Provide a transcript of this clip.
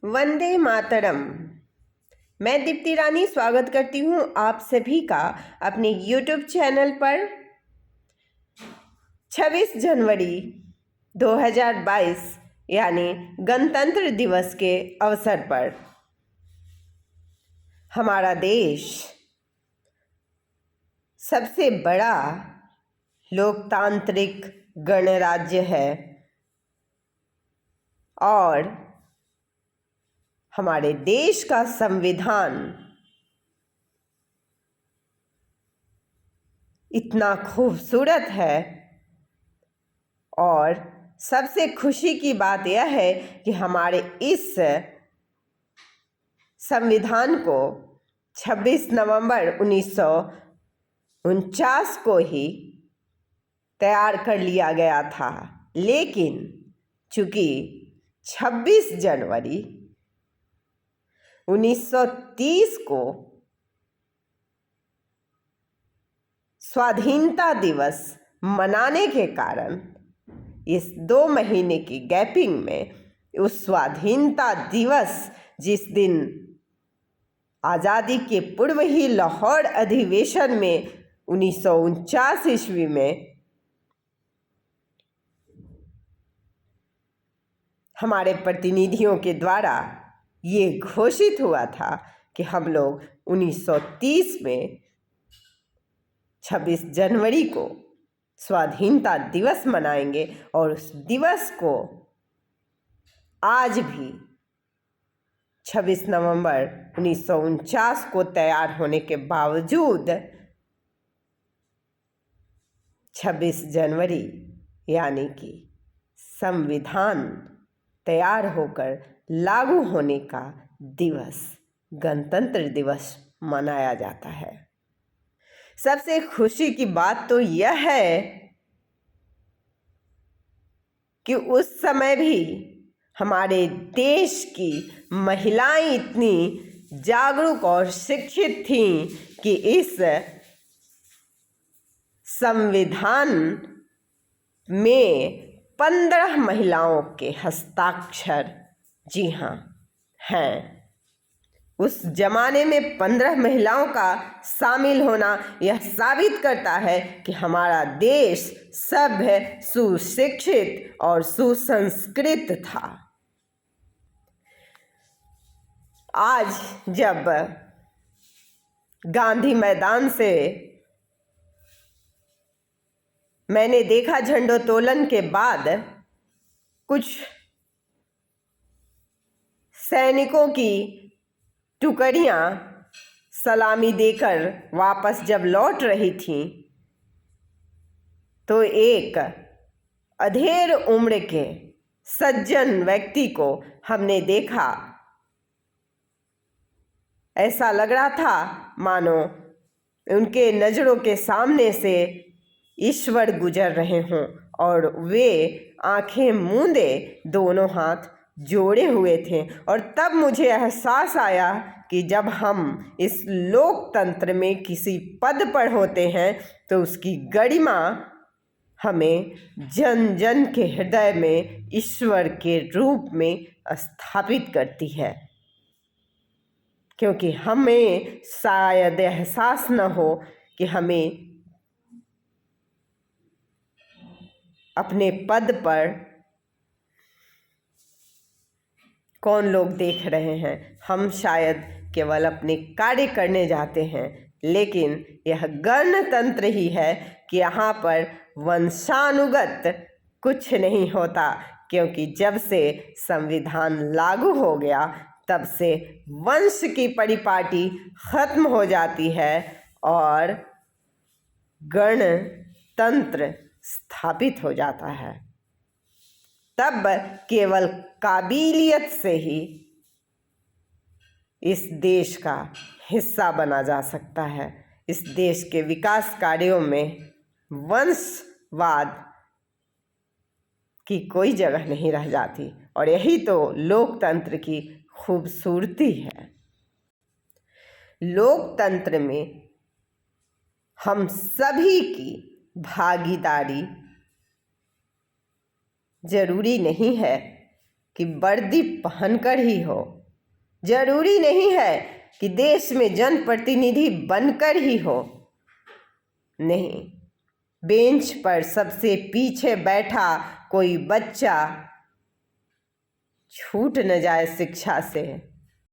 वंदे मातरम। मैं दीप्ति रानी स्वागत करती हूँ आप सभी का अपने YouTube चैनल पर। 26 जनवरी 2022 यानी गणतंत्र दिवस के अवसर पर हमारा देश सबसे बड़ा लोकतांत्रिक गणराज्य है और हमारे देश का संविधान इतना खूबसूरत है और सबसे खुशी की बात यह है कि हमारे इस संविधान को 26 नवंबर 1949 को ही तैयार कर लिया गया था, लेकिन चूंकि 26 जनवरी 1930 को स्वाधीनता दिवस मनाने के कारण इस 2 महीने की गैपिंग में उस स्वाधीनता दिवस जिस दिन आज़ादी के पूर्व ही लाहौर अधिवेशन में 1949 ईस्वी में हमारे प्रतिनिधियों के द्वारा ये घोषित हुआ था कि हम लोग 1930 में 26 जनवरी को स्वाधीनता दिवस मनाएंगे और उस दिवस को आज भी 26 नवंबर 1949 को तैयार होने के बावजूद 26 जनवरी यानी कि संविधान तैयार होकर लागू होने का दिवस गणतंत्र दिवस मनाया जाता है। सबसे खुशी की बात तो यह है कि उस समय भी हमारे देश की महिलाएं इतनी जागरूक और शिक्षित थीं कि इस संविधान में 15 महिलाओं के हस्ताक्षर, जी हाँ, हैं। उस जमाने में 15 महिलाओं का शामिल होना यह साबित करता है कि हमारा देश सभ्य, सुशिक्षित और सुसंस्कृत था। आज जब गांधी मैदान से मैंने देखा झंडोत्तोलन के बाद कुछ सैनिकों की टुकड़ियां सलामी देकर वापस जब लौट रही थीं, तो एक अधेड़ उम्र के सज्जन व्यक्ति को हमने देखा। ऐसा लग रहा था मानो उनके नज़रों के सामने से ईश्वर गुजर रहे हों और वे आंखें मूंदे दोनों हाथ जोड़े हुए थे। और तब मुझे एहसास आया कि जब हम इस लोकतंत्र में किसी पद पर होते हैं तो उसकी गरिमा हमें जन जन के हृदय में ईश्वर के रूप में स्थापित करती है, क्योंकि हमें शायद एहसास न हो कि हमें अपने पद पर कौन लोग देख रहे हैं। हम शायद केवल अपने कार्य करने जाते हैं, लेकिन यह गणतंत्र ही है कि यहाँ पर वंशानुगत कुछ नहीं होता, क्योंकि जब से संविधान लागू हो गया तब से वंश की परिपाटी खत्म हो जाती है और गणतंत्र स्थापित हो जाता है। तब केवल काबिलियत से ही इस देश का हिस्सा बना जा सकता है। इस देश के विकास कार्यों में वंशवाद की कोई जगह नहीं रह जाती और यही तो लोकतंत्र की खूबसूरती है। लोकतंत्र में हम सभी की भागीदारी जरूरी नहीं है कि वर्दी पहनकर ही हो। जरूरी नहीं है कि देश में जनप्रतिनिधि बनकर ही हो। नहीं, बेंच पर सबसे पीछे बैठा कोई बच्चा छूट न जाए शिक्षा से।